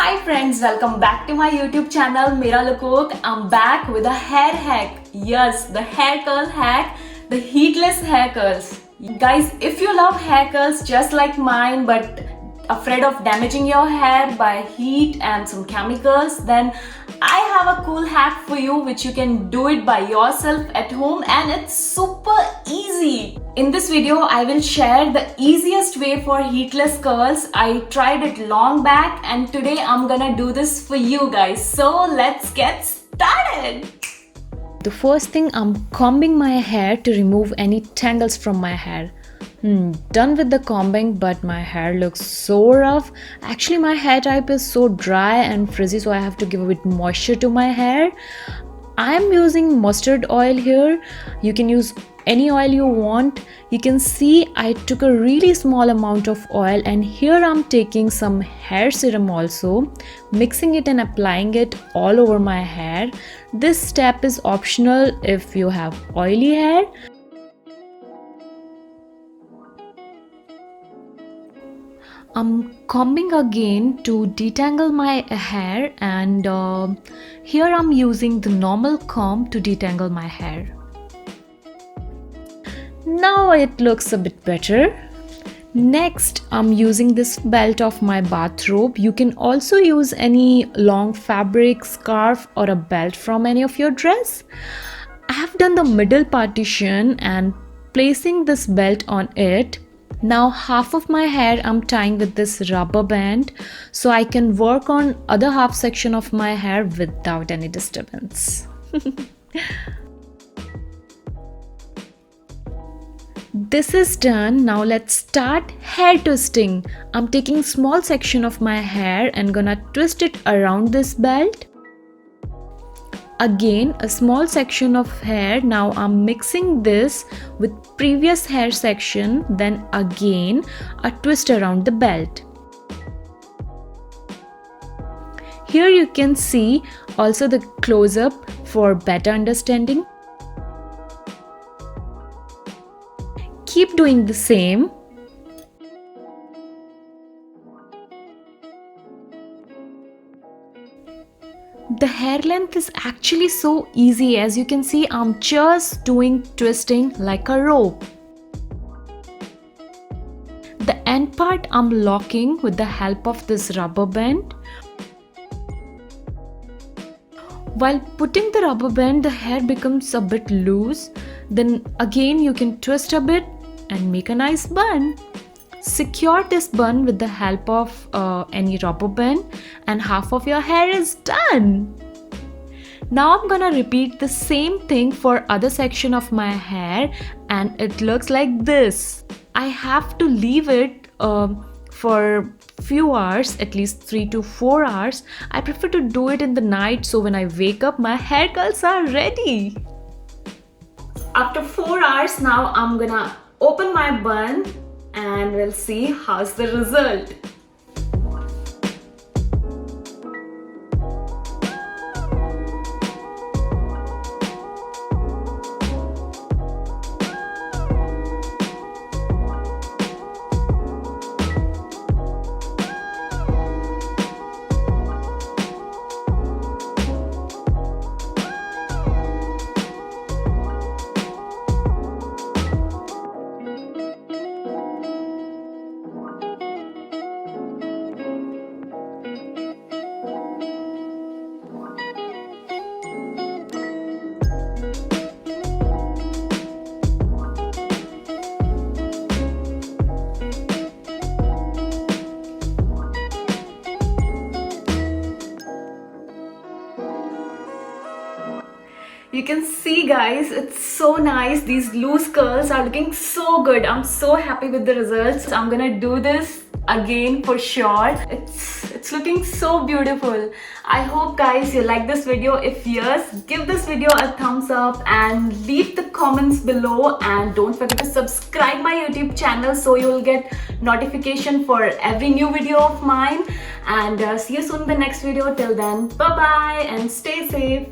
Hi friends, welcome back to my YouTube channel Mera Lukok. I'm back with a hair hack. Yes, the hair curl hack, the heatless hair curls. Guys, if you love hair curls just like mine but afraid of damaging your hair by heat and some chemicals, then I have a cool hack for you which you can do it by yourself at home and it's super easy. In this video, I will share the easiest way for heatless curls. I tried it long back and today I'm gonna do this for you guys. So let's get started. The first thing, I'm combing my hair to remove any tangles from my hair. Done with the combing, but my hair looks so rough. Actually, my hair type is so dry and frizzy, so I have to give a bit moisture to my hair. I'm using mustard oil here. You can use any oil you want. You can see I took a really small amount of oil, and here I'm taking some hair serum also, mixing it and applying it all over my hair. This step is optional if you have oily hair. I'm combing again to detangle my hair, and here I'm using the normal comb to detangle my hair. Now it looks a bit better. Next, I'm using this belt of my bathrobe. You can also use any long fabric, scarf or a belt from any of your dress. I have done the middle partition and placing this belt on it. Now half of my hair I'm tying with this rubber band so I can work on other half section of my hair without any disturbance. This is done. Now let's start hair twisting. I'm taking small section of my hair and gonna twist it around this belt. Again, a small section of hair. Now I'm mixing this with previous hair section, then again a twist around the belt. Here you can see also the close-up for better understanding. Keep doing the same. The hair length is actually so easy. As you can see, I'm just doing twisting like a rope. The end part I'm locking with the help of this rubber band. While putting the rubber band, the hair becomes a bit loose. Then again you can twist a bit and make a nice bun. Secure this bun with the help of any rubber band and half of your hair is done. Now I'm gonna repeat the same thing for other section of my hair and it looks like this. I have to leave it for few hours, at least 3 to 4 hours. I prefer to do it in the night so when I wake up my hair curls are ready. After 4 hours now I'm gonna open my bun and we'll see how's the result. You can see guys, it's so nice. These loose curls are looking so good. I'm so happy with the results. I'm gonna do this again for sure. It's looking so beautiful. I hope guys you like this video. If yes, give this video a thumbs up and leave the comments below, and don't forget to subscribe my YouTube channel so you will get notification for every new video of mine. And see you soon in the next video. Till then, bye bye and stay safe.